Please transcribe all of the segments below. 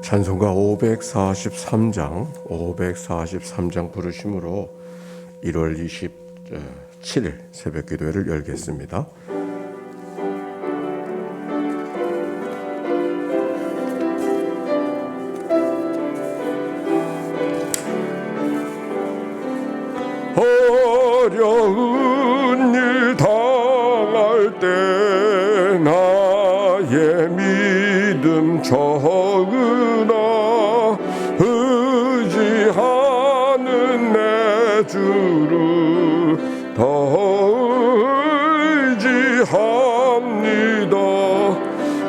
찬송가 543장 부르심으로 1월 27일 새벽 기도회를 열겠습니다. 어려운 일 당할 때 나의 믿음 적으나 의지하는 내 주를 더 의지합니다.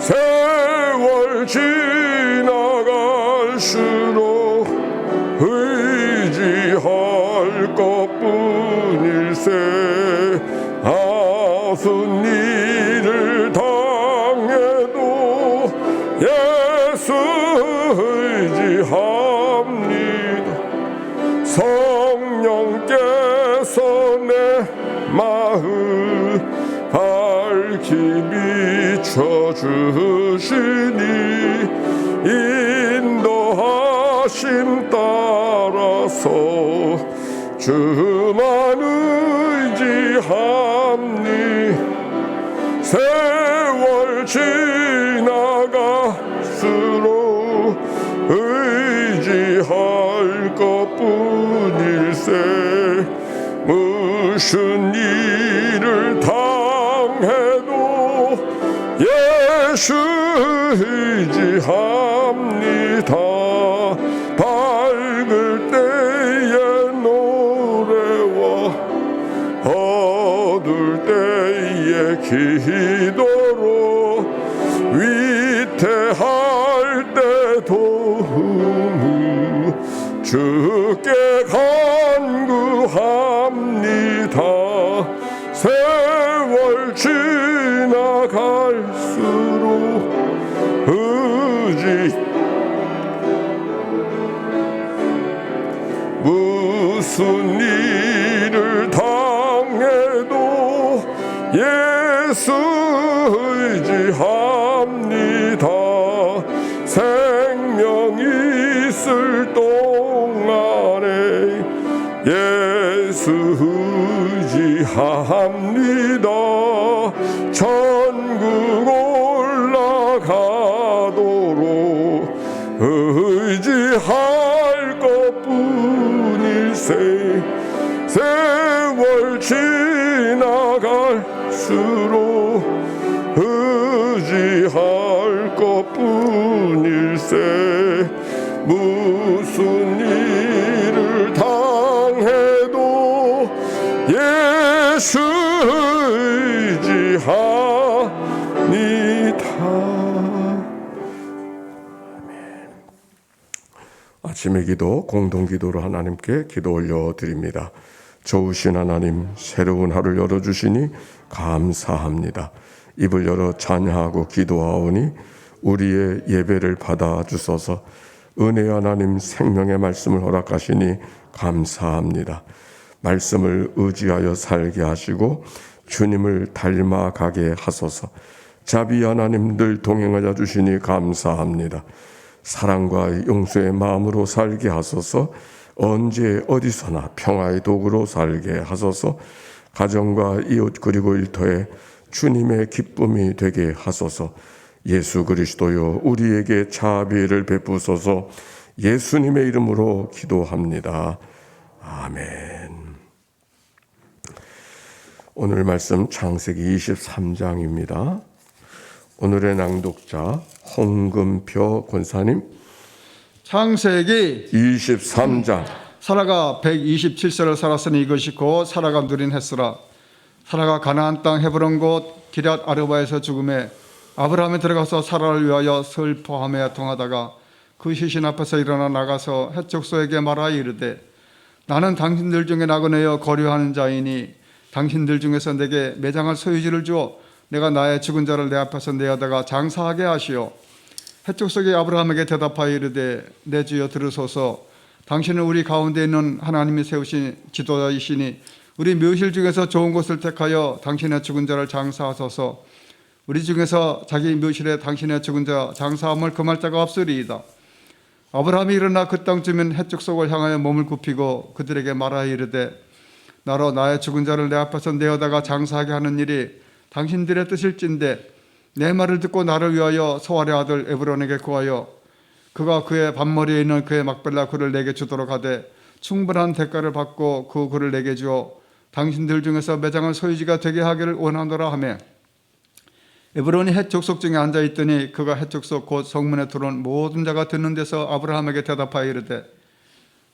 세월 지나갈수록 의지할 것뿐일세. 아픈 일을 당해도 예수 의지합니다. 성령께서 내 마음 밝히 비춰주시니 인도하심 따라서 주만 의지합니. 세월 지나갈수록 의지할 것뿐일세. 무슨 일을 당해도 예수 의지합니다. 밝을 때의 노래와 어두울 때의 기도로 위태할 때 도움을 주께 간구합니다. 세월 지나갈수록 무슨 일을 당해도 예수 의지합니다. 생명이 있을 동안에 예수 의지합니다. 천국 올라가도록 의지할 것뿐일세. 세월 지나갈수록 의지할 것뿐일세. 무슨 일을 당해도 예수 의지합니다. 아침의 기도 공동기도로 하나님께 기도 올려드립니다. 좋으신 하나님, 새로운 하루를 열어주시니 감사합니다. 입을 열어 찬양하고 기도하오니 우리의 예배를 받아주소서. 은혜의 하나님, 생명의 말씀을 허락하시니 감사합니다. 말씀을 의지하여 살게 하시고 주님을 닮아가게 하소서. 자비 하나님 늘 동행하여 주시니 감사합니다. 사랑과 용서의 마음으로 살게 하소서. 언제 어디서나 평화의 도구로 살게 하소서. 가정과 이웃 그리고 일터에 주님의 기쁨이 되게 하소서. 예수 그리스도여, 우리에게 자비를 베푸소서. 예수님의 이름으로 기도합니다. 아멘. 오늘 말씀 창세기 23장입니다. 오늘의 낭독자 홍금표 권사님. 창세기 23장. 사라가 127세를 살았으니 이것이 곧 사라가 누린 햇수라. 사라가 가나안 땅 헤브론 곳 기럇 아르바에서 죽음에 아브라함이 들어가서 사라를 위하여 슬퍼하며 통하다가 그 시신 앞에서 일어나 나가서 헷 족속에게 말하여 이르되 나는 당신들 중에 나그네여 거류하는 자이니 당신들 중에서 내게 매장할 소유지를 주어 내가 나의 죽은 자를 내 앞에서 내어다가 장사하게 하시오. 헷 족속이 아브라함에게 대답하여 이르되 내 주여 들으소서. 당신은 우리 가운데 있는 하나님이 세우신 지도자이시니 우리 묘실 중에서 좋은 곳을 택하여 당신의 죽은 자를 장사하소서. 우리 중에서 자기 묘실에 당신의 죽은 자 장사함을 금할 자가 없으리이다. 아브라함이 일어나 그 땅쯤인 헷 족속을 향하여 몸을 굽히고 그들에게 말하여 이르되 나로 나의 죽은 자를 내 앞에서 내어다가 장사하게 하는 일이 당신들의 뜻일진데 내 말을 듣고 나를 위하여 소알의 아들 에브론에게 구하여 그가 그의 반머리에 있는 그의 막벨라 굴을 내게 주도록 하되 충분한 대가를 받고 그 굴을 내게 주어 당신들 중에서 매장을 소유지가 되게 하기를 원하노라 하며 에브론이 헷 족속 중에 앉아 있더니 그가 헷 족속 곧 성문에 들어온 모든 자가 듣는 데서 아브라함에게 대답하여 이르되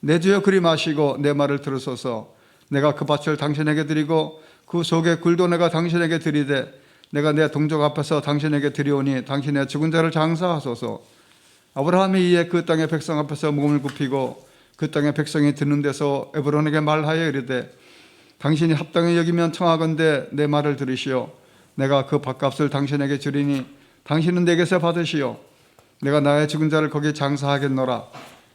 내 주여 그리 마시고 내 말을 들으소서 내가 그 밭을 당신에게 드리고 그 속의 굴도 내가 당신에게 드리되 내가 내 동족 앞에서 당신에게 드리오니 당신의 죽은 자를 장사하소서. 아브라함이 이에 그 땅의 백성 앞에서 몸을 굽히고 그 땅의 백성이 듣는 데서 에브론에게 말하여 이르되 당신이 합당히 여기면 청하건대 내 말을 들으시오. 내가 그 밭값을 당신에게 주리니 당신은 내게서 받으시오. 내가 나의 죽은 자를 거기 장사하겠노라.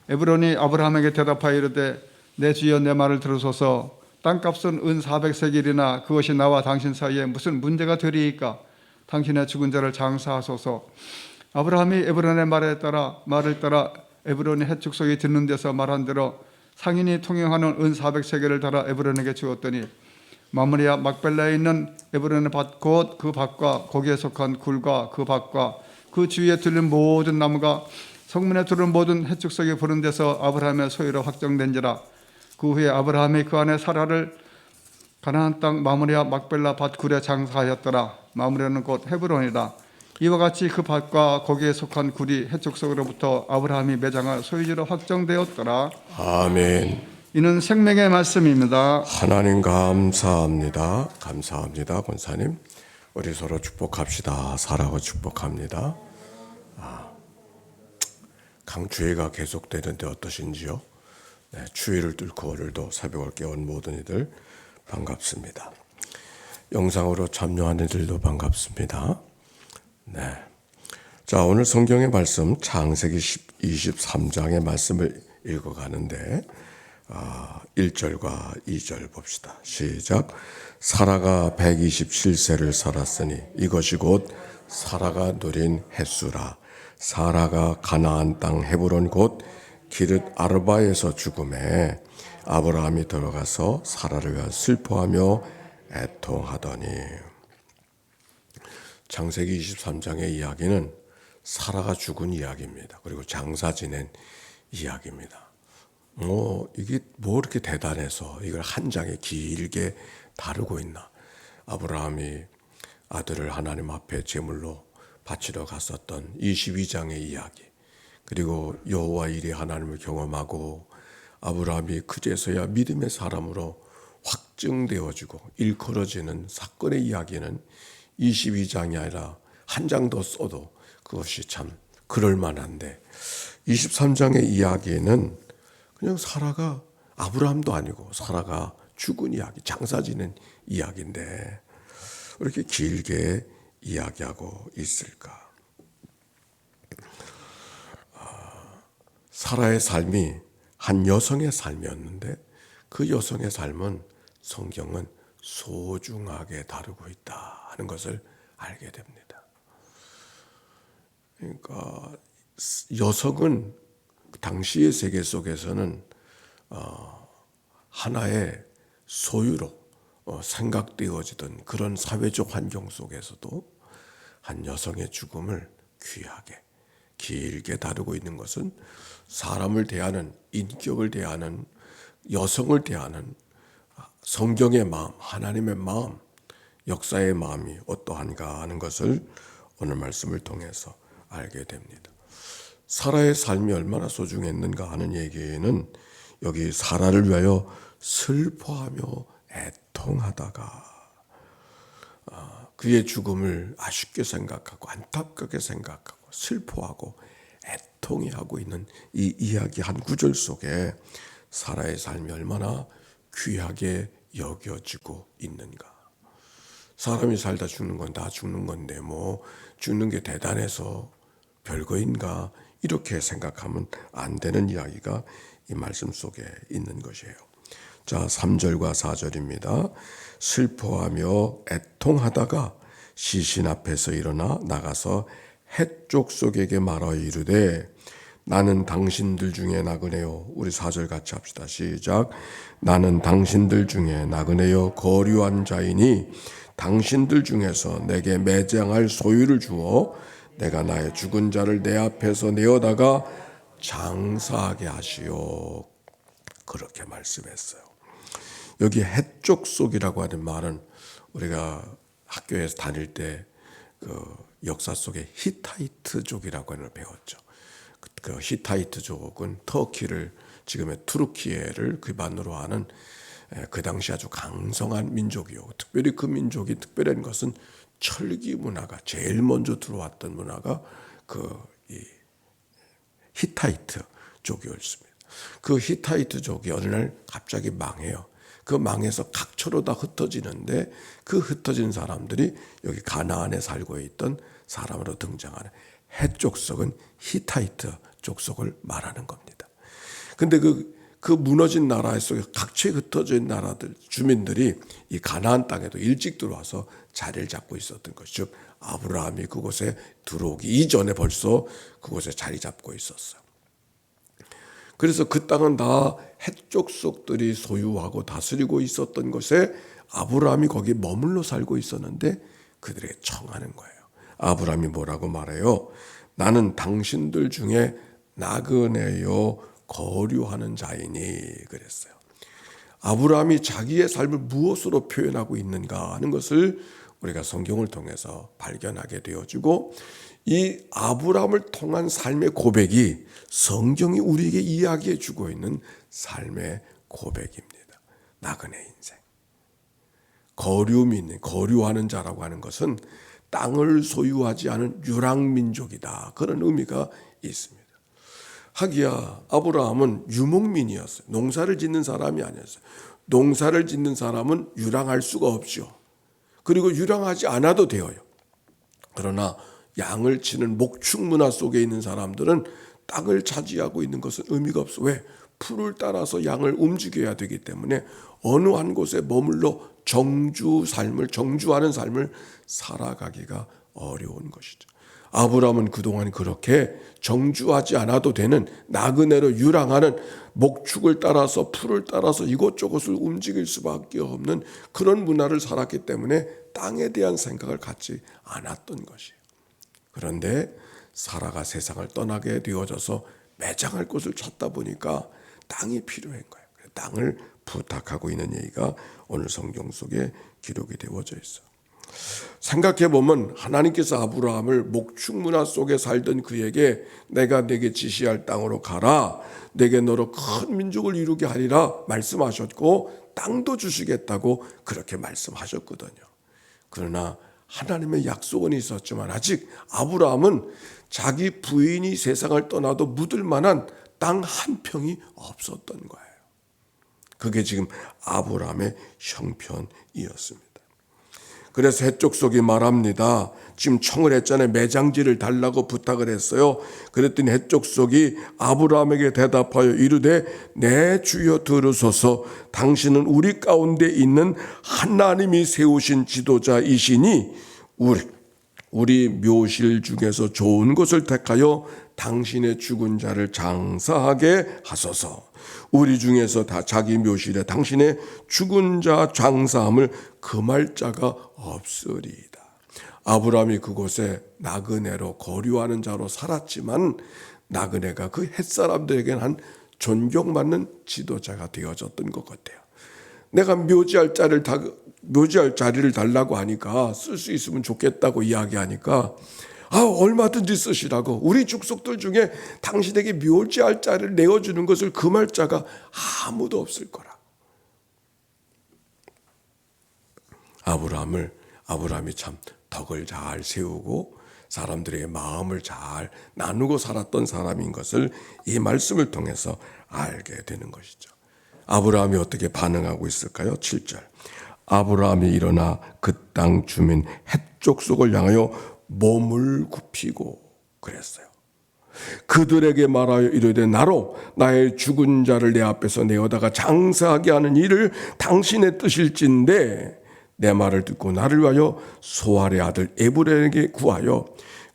에브론이 아브라함에게 대답하여 이르되 내 주여 내 말을 들으소서. 땅값은 은 400세겔이나 그것이 나와 당신 사이에 무슨 문제가 되리이까. 당신의 죽은 자를 장사하소서. 아브라함이 에브론의 말을 따라 에브론이 헷 족속이 듣는 데서 말한 대로 상인이 통용하는 은 400세겔을 달아 에브론에게 주었더니 마므리아 막벨라에 있는 에브론의 밭 곧 그 밭과 거기에 속한 굴과 그 밭과 그 주위에 들린 모든 나무가 성문에 들은 모든 헷 족속이 보는 데서 아브라함의 소유로 확정된지라. 그 후에 아브라함이 그 안에 사라를 가나안 땅 마므리아 막벨라 밭 굴에 장사하였더라. 마므리아는 곧 헤브론이다. 이와 같이 그 밭과 거기에 속한 굴이 헷 족속으로부터 아브라함이 매장할 소유지로 확정되었더라. 아멘. 이는 생명의 말씀입니다. 하나님 감사합니다. 감사합니다. 권사님. 우리 서로 축복합시다. 사랑하고 축복합니다. 강추위가 계속되는데 어떠신지요? 네, 추위를 뚫고 오늘도 새벽을 깨운 모든 이들 반갑습니다. 영상으로 참여하는 이들도 반갑습니다. 네. 자, 오늘 성경의 말씀 창세기 23장의 말씀을 읽어가는데 1절과 2절 봅시다. 시작. 사라가 127세를 살았으니 이것이 곧 사라가 누린 햇수라. 사라가 가나안 땅 헤브론 곧 기르 아르바에서 죽음에 아브라함이 들어가서 사라를 위하여 슬퍼하며 애통하더니. 창세기 23장의 이야기는 사라가 죽은 이야기입니다. 그리고 장사 지낸 이야기입니다. 이게 뭐 이렇게 대단해서 이걸 한 장에 길게 다루고 있나. 아브라함이 아들을 하나님 앞에 제물로 바치러 갔었던 22장의 이야기, 그리고 여호와 일이 하나님을 경험하고 아브라함이 그제서야 믿음의 사람으로 확증되어지고 일컬어지는 사건의 이야기는 22장이 아니라 한 장 더 써도 그것이 참 그럴만한데 23장의 이야기는 그냥 사라가 아브라함도 아니고 사라가 죽은 이야기, 장사 지낸 이야기인데 왜 이렇게 길게 이야기하고 있을까? 사라의 삶이 한 여성의 삶이었는데 그 여성의 삶은 성경은 소중하게 다루고 있다 하는 것을 알게 됩니다. 그러니까 여성은 당시의 세계 속에서는 하나의 소유로 생각되어지던 그런 사회적 환경 속에서도 한 여성의 죽음을 귀하게 길게 다루고 있는 것은 사람을 대하는, 인격을 대하는, 여성을 대하는 성경의 마음, 하나님의 마음, 역사의 마음이 어떠한가 하는 것을 오늘 말씀을 통해서 알게 됩니다. 사라의 삶이 얼마나 소중했는가 하는 얘기는 여기 사라를 위하여 슬퍼하며 애통하다가 그의 죽음을 아쉽게 생각하고 안타깝게 생각하고 슬퍼하고 애통해하고 있는 이 이야기 한 구절 속에 사라의 삶이 얼마나 귀하게 여겨지고 있는가. 사람이 살다 죽는 건 다 죽는 건데 뭐 죽는 게 대단해서 별거인가 이렇게 생각하면 안 되는 이야기가 이 말씀 속에 있는 것이에요. 자, 3절과 4절입니다. 슬퍼하며 애통하다가 시신 앞에서 일어나 나가서 헷 족속에게 말하여 이르되 나는 당신들 중에 나그네요. 우리 4절 같이 합시다. 시작. 나는 당신들 중에 나그네요 거류한 자이니 당신들 중에서 내게 매장할 소유를 주어 내가 나의 죽은 자를 내 앞에서 내어다가 장사하게 하시오. 그렇게 말씀했어요. 여기 해족속이라고 하는 말은 우리가 학교에서 다닐 때 그 역사 속에 히타이트족이라고 하는 걸 배웠죠. 그 히타이트족은 터키를 지금의 투르키예를 기반으로 하는 그 당시 아주 강성한 민족이요. 특별히 그 민족이 특별한 것은 철기 문화가 제일 먼저 들어왔던 문화가 이 히타이트족이었습니다. 그 히타이트족이 어느 날 갑자기 망해요. 그 망해서 각처로 다 흩어지는데 그 흩어진 사람들이 여기 가나안에 살고 있던 사람으로 등장하는 해족속은 히타이트 족속을 말하는 겁니다. 근데 그 무너진 나라 속에 각처에 흩어진 나라들 주민들이 이 가나안 땅에도 일찍 들어와서 자리를 잡고 있었던 것이죠. 아브라함이 그곳에 들어오기 이전에 벌써 그곳에 자리 잡고 있었어요. 그래서 그 땅은 다 해족속들이 소유하고 다스리고 있었던 것에 아브라함이 거기 머물러 살고 있었는데 그들에게 청하는 거예요. 아브라함이 뭐라고 말해요? 나는 당신들 중에 나그네요 거류하는 자이니 그랬어요. 아브라함이 자기의 삶을 무엇으로 표현하고 있는가 하는 것을 우리가 성경을 통해서 발견하게 되어지고 이 아브라함을 통한 삶의 고백이 성경이 우리에게 이야기해 주고 있는 삶의 고백입니다. 나그네 인생. 거류하는 자라고 하는 것은 땅을 소유하지 않은 유랑민족이다. 그런 의미가 있습니다. 하기야 아브라함은 유목민이었어요. 농사를 짓는 사람이 아니었어요. 농사를 짓는 사람은 유랑할 수가 없죠. 그리고 유랑하지 않아도 되어요. 그러나 양을 치는 목축 문화 속에 있는 사람들은 땅을 차지하고 있는 것은 의미가 없어. 왜? 풀을 따라서 양을 움직여야 되기 때문에 어느 한 곳에 머물러 정주하는 삶을 살아가기가 어려운 것이죠. 아브라함은 그동안 그렇게 정주하지 않아도 되는 나그네로 유랑하는 목축을 따라서 풀을 따라서 이곳저곳을 움직일 수밖에 없는 그런 문화를 살았기 때문에 땅에 대한 생각을 갖지 않았던 것이에요. 그런데 사라가 세상을 떠나게 되어져서 매장할 곳을 찾다 보니까 땅이 필요한 거예요. 땅을 부탁하고 있는 얘기가 오늘 성경 속에 기록이 되어져 있어요. 생각해보면 하나님께서 아브라함을 목축 문화 속에 살던 그에게 내가 내게 지시할 땅으로 가라. 내게 너로 큰 민족을 이루게 하리라 말씀하셨고 땅도 주시겠다고 그렇게 말씀하셨거든요. 그러나 하나님의 약속은 있었지만 아직 아브라함은 자기 부인이 세상을 떠나도 묻을 만한 땅 한 평이 없었던 거예요. 그게 지금 아브라함의 형편이었습니다. 그래서 해족속이 말합니다. 지금 청을 했잖아요. 매장지를 달라고 부탁을 했어요. 그랬더니 해족속이 아브라함에게 대답하여 이르되 내 주여 들으소서. 당신은 우리 가운데 있는 하나님이 세우신 지도자이시니 우리 묘실 중에서 좋은 것을 택하여 당신의 죽은 자를 장사하게 하소서. 우리 중에서 다 자기 묘실에 당신의 죽은 자 장사함을 금할 자가 없으리이다. 아브라함이 그곳에 나그네로 거류하는 자로 살았지만 나그네가 그 햇사람들에게는 한 존경받는 지도자가 되어졌던 것 같아요. 내가 묘지할 자리를 달라고 하니까 쓸 수 있으면 좋겠다고 이야기하니까 얼마든지 쓰시라고. 우리 족속들 중에 당신에게 묘지할 자리를 내어주는 것을 금할 자가 아무도 없을 거라. 아브라함이 참 덕을 잘 세우고 사람들에게 마음을 잘 나누고 살았던 사람인 것을 이 말씀을 통해서 알게 되는 것이죠. 아브라함이 어떻게 반응하고 있을까요? 7절. 아브라함이 일어나 그 땅 주민 헷족속을 향하여 몸을 굽히고 그랬어요. 그들에게 말하여 이르되 나로 나의 죽은 자를 내 앞에서 내어다가 장사하게 하는 일을 당신의 뜻일진데 내 말을 듣고 나를 위하여 소알의 아들 에브론에게 구하여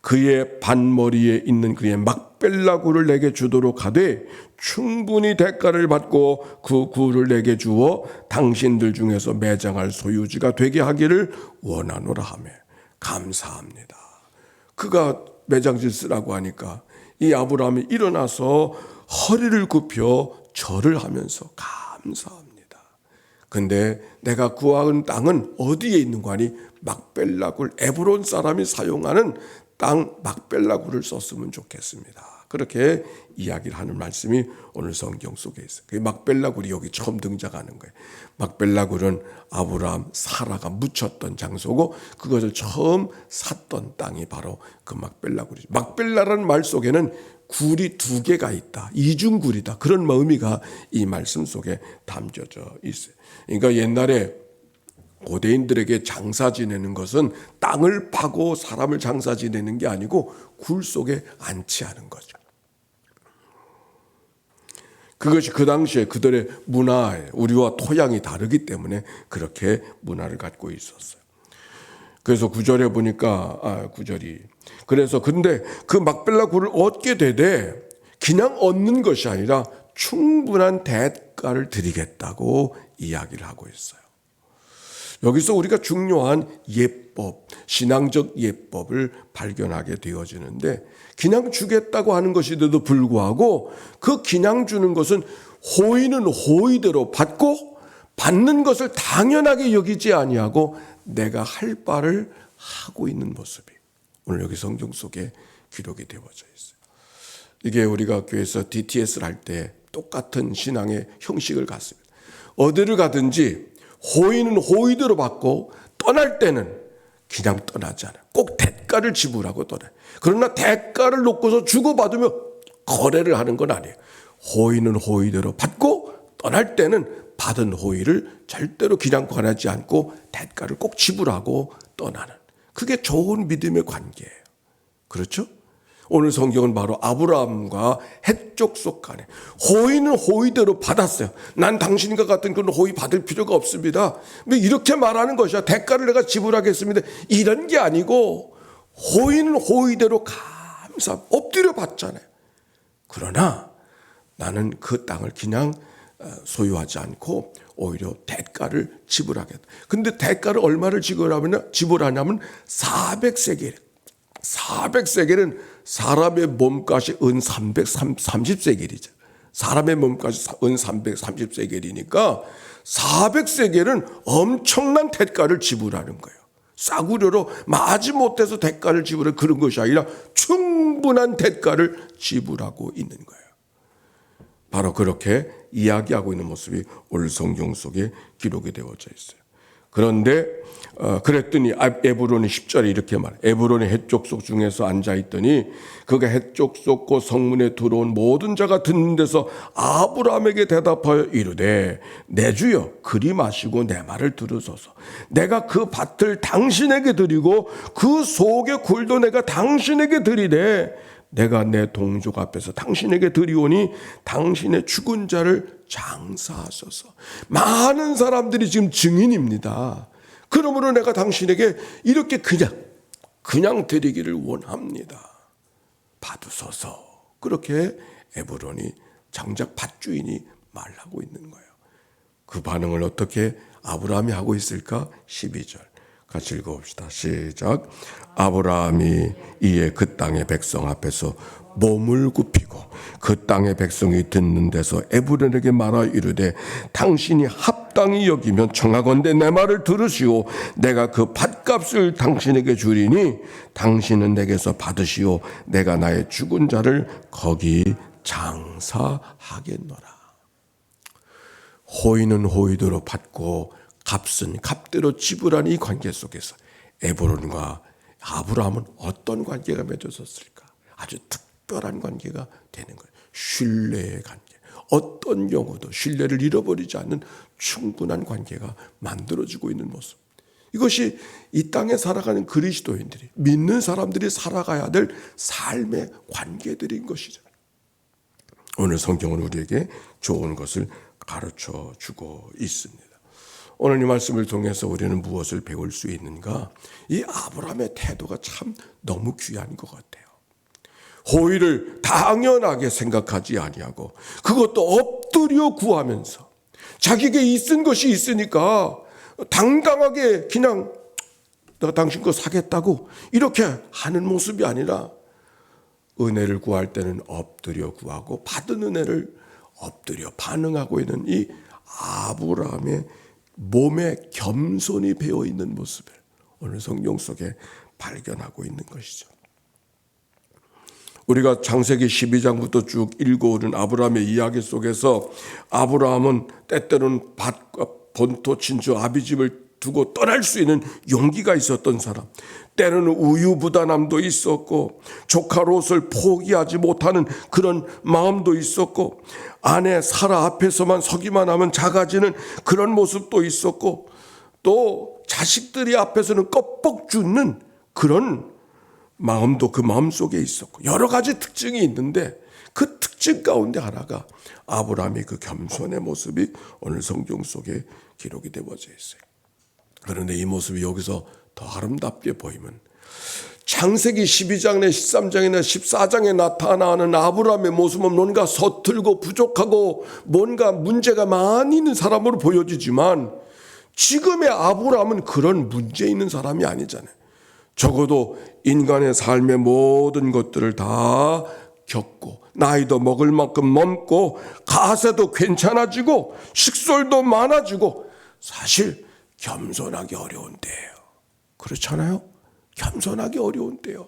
그의 반머리에 있는 그의 막벨라 굴을 내게 주도록 하되 충분히 대가를 받고 그 굴을 내게 주어 당신들 중에서 매장할 소유지가 되게 하기를 원하노라 하며. 감사합니다. 그가 매장지 쓰라고 하니까 이 아브라함이 일어나서 허리를 굽혀 절을 하면서 감사합니다. 근데 내가 구한 땅은 어디에 있는 거 아니? 막벨라굴, 에브론 사람이 사용하는 땅 막벨라굴을 썼으면 좋겠습니다. 그렇게 이야기를 하는 말씀이 오늘 성경 속에 있어요. 그 막벨라굴이 여기 처음 등장하는 거예요. 막벨라굴은 아브라함, 사라가 묻혔던 장소고 그것을 처음 샀던 땅이 바로 그 막벨라굴이죠. 막벨라라는 말 속에는 굴이 두 개가 있다. 이중굴이다. 그런 의미가 이 말씀 속에 담겨져 있어요. 그러니까 옛날에 고대인들에게 장사 지내는 것은 땅을 파고 사람을 장사 지내는 게 아니고 굴 속에 안치하는 거죠. 그것이 그 당시에 그들의 문화에 우리와 토양이 다르기 때문에 그렇게 문화를 갖고 있었어요. 그래서 구절에 보니까 구절이 그래서 근데 그 막벨라 굴을 얻게 되되 그냥 얻는 것이 아니라 충분한 대가를 드리겠다고 이야기를 하고 있어요. 여기서 우리가 중요한 예법, 신앙적 예법을 발견하게 되어지는데 그냥 주겠다고 하는 것인데도 불구하고 그 그냥 주는 것은 호의는 호의대로 받고 받는 것을 당연하게 여기지 아니하고 내가 할 바를 하고 있는 모습이 오늘 여기 성경 속에 기록이 되어져 있어요. 이게 우리가 교회에서 DTS를 할 때 똑같은 신앙의 형식을 갖습니다. 어디를 가든지 호의는 호의대로 받고 떠날 때는 그냥 떠나지 않아요. 꼭 대가를 지불하고 떠나요. 그러나 대가를 놓고서 주고받으며 거래를 하는 건 아니에요. 호의는 호의대로 받고 떠날 때는 받은 호의를 절대로 그냥 권하지 않고 대가를 꼭 지불하고 떠나는 그게 좋은 믿음의 관계예요. 그렇죠? 오늘 성경은 바로 아브라함과 헷족속 간에 호의는 호의대로 받았어요. 난 당신과 같은 그런 호의 받을 필요가 없습니다. 이렇게 말하는 것이야. 대가를 내가 지불하겠습니다. 이런 게 아니고 호의는 호의대로 감사 엎드려 받잖아요. 그러나 나는 그 땅을 그냥 소유하지 않고 오히려 대가를 지불하겠다. 근데 대가를 얼마를 지불하냐면 400세겔. 400세겔은 사람의 몸값이 은 330세겔이죠. 사람의 몸값이 은 330세겔이니까 400세겔은 엄청난 대가를 지불하는 거예요. 싸구려로 마지못해서 대가를 지불하는 그런 것이 아니라 충분한 대가를 지불하고 있는 거예요. 바로 그렇게 이야기하고 있는 모습이 오늘 성경 속에 기록이 되어져 있어요. 그런데 그랬더니 에브론이 10절에 이렇게 말해. 에브론이 헷족속 중에서 앉아있더니 그가 헷족속 그 성문에 들어온 모든 자가 듣는 데서 아브라함에게 대답하여 이르되 내 주여 그리 마시고 내 말을 들으소서. 내가 그 밭을 당신에게 드리고 그 속의 굴도 내가 당신에게 드리되 내가 내 동족 앞에서 당신에게 드리오니 당신의 죽은 자를 장사하소서. 많은 사람들이 지금 증인입니다. 그러므로 내가 당신에게 이렇게 그냥 드리기를 원합니다. 받으소서. 그렇게 에브론이 장작 밭주인이 말하고 있는 거예요. 그 반응을 어떻게 아브라함이 하고 있을까? 12절 같이 읽어봅시다. 시작. 아브라함이 이에 그 땅의 백성 앞에서 몸을 굽히고 그 땅의 백성이 듣는 데서 에브론에게 말하 이르되 당신이 합당히 여기면 청하건대 내 말을 들으시오. 내가 그 밭값을 당신에게 주리니 당신은 내게서 받으시오. 내가 나의 죽은 자를 거기 장사하겠노라. 호의는 호의대로 받고 값은 값대로 지불하는 이 관계 속에서 에브론과 아브라함은 어떤 관계가 맺어졌을까? 아주 특별한 관계가 되는 거예요. 신뢰의 관계. 어떤 경우도 신뢰를 잃어버리지 않는 충분한 관계가 만들어지고 있는 모습. 이것이 이 땅에 살아가는 그리스도인들이 믿는 사람들이 살아가야 될 삶의 관계들인 것이죠. 오늘 성경은 우리에게 좋은 것을 가르쳐 주고 있습니다. 오늘 이 말씀을 통해서 우리는 무엇을 배울 수 있는가? 이 아브라함의 태도가 참 너무 귀한 것 같아요. 호의를 당연하게 생각하지 아니하고 그것도 엎드려 구하면서 자기에게 있은 것이 있으니까 당당하게 그냥 내가 당신 거 사겠다고 이렇게 하는 모습이 아니라 은혜를 구할 때는 엎드려 구하고 받은 은혜를 엎드려 반응하고 있는 이 아브라함의 몸에 겸손이 배어 있는 모습을 오늘 성경 속에 발견하고 있는 것이죠. 우리가 창세기 12장부터 쭉 읽어오는 아브라함의 이야기 속에서 아브라함은 때때로는 밭과 본토 친척 아비집을 두고 떠날 수 있는 용기가 있었던 사람, 때로는 우유부단함도 있었고 조카 롯을 포기하지 못하는 그런 마음도 있었고 아내 사라 앞에서만 서기만 하면 작아지는 그런 모습도 있었고 또 자식들이 앞에서는 껍벅 죽는 그런 마음도 그 마음속에 있었고 여러 가지 특징이 있는데 그 특징 가운데 하나가 아브라함의 그 겸손의 모습이 오늘 성경 속에 기록이 되어져 있어요. 그런데 이 모습이 여기서 더 아름답게 보이면 창세기 12장이나 13장이나 14장에 나타나는 아브라함의 모습은 뭔가 서툴고 부족하고 뭔가 문제가 많이 있는 사람으로 보여지지만 지금의 아브라함은 그런 문제 있는 사람이 아니잖아요. 적어도 인간의 삶의 모든 것들을 다 겪고 나이도 먹을 만큼 먹고 가세도 괜찮아지고 식솔도 많아지고 사실 겸손하기 어려운 때예요. 그렇잖아요? 겸손하기 어려운 때요.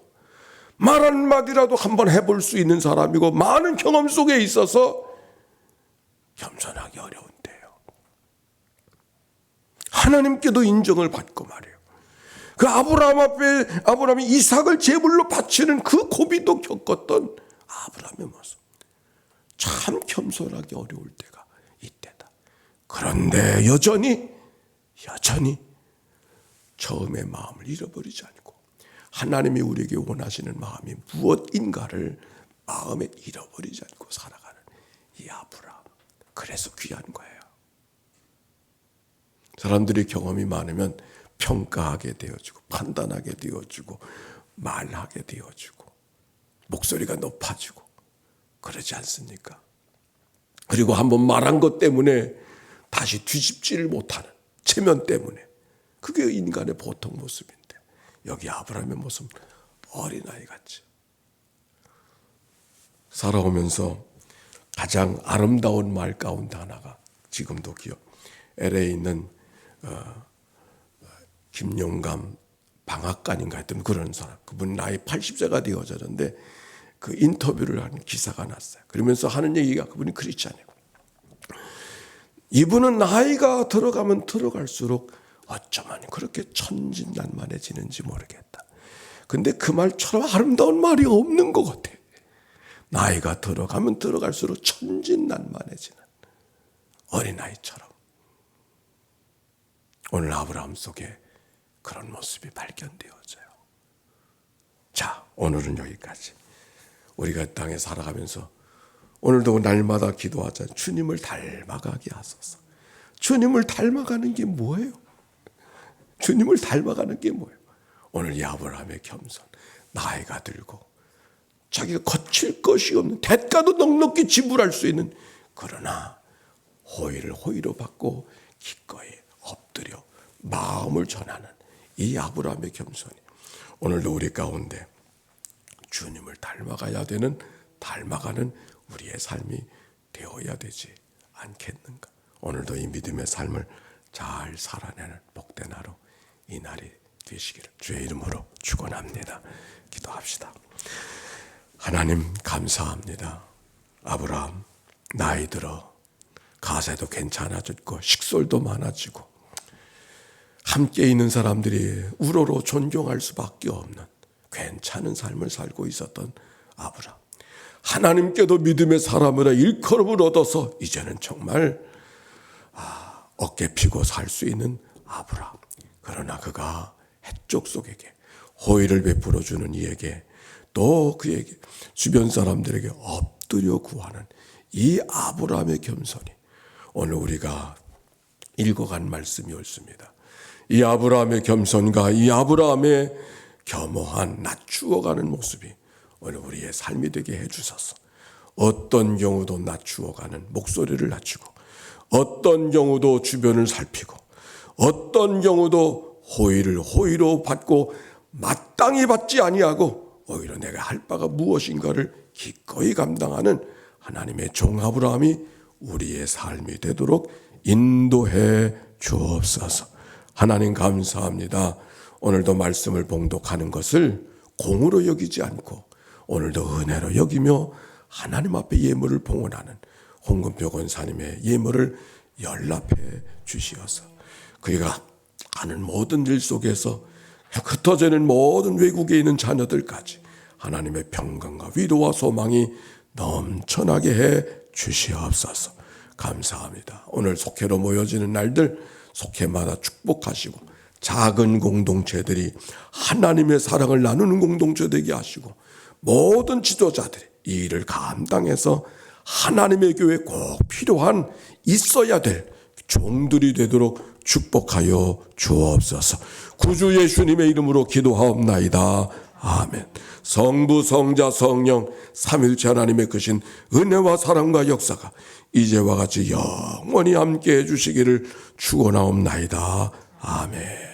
말 한마디라도 한번 해볼 수 있는 사람이고 많은 경험 속에 있어서 겸손하기 어려운 때예요. 하나님께도 인정을 받고 말이에요. 그 아브라함 앞에 아브라함이 이삭을 제물로 바치는 그 고비도 겪었던 아브라함의 모습. 참 겸손하기 어려울 때가 이때다. 그런데 여전히 처음의 마음을 잃어버리지 않고 하나님이 우리에게 원하시는 마음이 무엇인가를 마음에 잃어버리지 않고 살아가는 이 아브라함. 그래서 귀한 거예요. 사람들이 경험이 많으면 평가하게 되어지고 판단하게 되어지고 말하게 되어지고 목소리가 높아지고 그러지 않습니까? 그리고 한번 말한 것 때문에 다시 뒤집지를 못하는 체면 때문에 그게 인간의 보통 모습인데 여기 아브라함의 모습은 어린아이 같이 살아오면서 가장 아름다운 말 가운데 하나가 지금도 기억 LA에 있는 김용감 방앗간인가 했던 그런 사람 그분 나이 80세가 되어졌는데 그 인터뷰를 하는 기사가 났어요. 그러면서 하는 얘기가 그분이 크리스찬이고 이분은 나이가 들어가면 들어갈수록 어쩌면 그렇게 천진난만해지는지 모르겠다. 근데 그 말처럼 아름다운 말이 없는 것 같아. 나이가 들어가면 들어갈수록 천진난만해지는 어린아이처럼. 오늘 아브라함 속에 그런 모습이 발견되어져요. 자, 오늘은 여기까지. 우리가 땅에 살아가면서 오늘도 날마다 기도하자. 주님을 닮아가게 하소서. 주님을 닮아가는 게 뭐예요? 주님을 닮아가는 게 뭐예요? 오늘 이 아브라함의 겸손. 나이가 들고 자기가 거칠 것이 없는 대가도 넉넉히 지불할 수 있는 그러나 호의를 호의로 받고 기꺼이 엎드려 마음을 전하는 이 아브라함의 겸손이 오늘도 우리 가운데 주님을 닮아가는 우리의 삶이 되어야 되지 않겠는가. 오늘도 이 믿음의 삶을 잘 살아내는 복된 하루 이 날이 되시기를 주의 이름으로 축원합니다. 기도합시다. 하나님 감사합니다. 아브라함 나이 들어 가세도 괜찮아졌고 식솔도 많아지고 함께 있는 사람들이 우러러 존경할 수밖에 없는 괜찮은 삶을 살고 있었던 아브라함. 하나님께도 믿음의 사람으로 일컬음을 얻어서 이제는 정말 어깨 피고 살 수 있는 아브라함. 그러나 그가 해쪽 속에게 호의를 베풀어 주는 이에게 또 그에게 주변 사람들에게 엎드려 구하는 이 아브라함의 겸손이 오늘 우리가 읽어간 말씀이 옳습니다. 이 아브라함의 겸손과 이 아브라함의 겸허한 낮추어가는 모습이 오늘 우리의 삶이 되게 해주소서. 어떤 경우도 낮추어가는 목소리를 낮추고, 어떤 경우도 주변을 살피고, 어떤 경우도 호의를 호의로 받고 마땅히 받지 아니하고 오히려 내가 할 바가 무엇인가를 기꺼이 감당하는 하나님의 종 아브라함이 우리의 삶이 되도록 인도해 주옵소서. 하나님 감사합니다. 오늘도 말씀을 봉독하는 것을 공으로 여기지 않고 오늘도 은혜로 여기며 하나님 앞에 예물을 봉헌하는 홍금표 권사님의 예물을 연락해 주시어서 그가 하는 모든 일 속에서 흩어지는 모든 외국에 있는 자녀들까지 하나님의 평강과 위로와 소망이 넘쳐나게 해 주시옵소서. 감사합니다. 오늘 속회로 모여지는 날들 속회마다 축복하시고 작은 공동체들이 하나님의 사랑을 나누는 공동체 되게 하시고 모든 지도자들이 이 일을 감당해서 하나님의 교회에 꼭 필요한 있어야 될 종들이 되도록 축복하여 주옵소서. 구주 예수님의 이름으로 기도하옵나이다. 아멘. 성부 성자 성령 삼일체 하나님의 크신 은혜와 사랑과 역사가 이제와 같이 영원히 함께해 주시기를 축원하옵나이다. 아멘.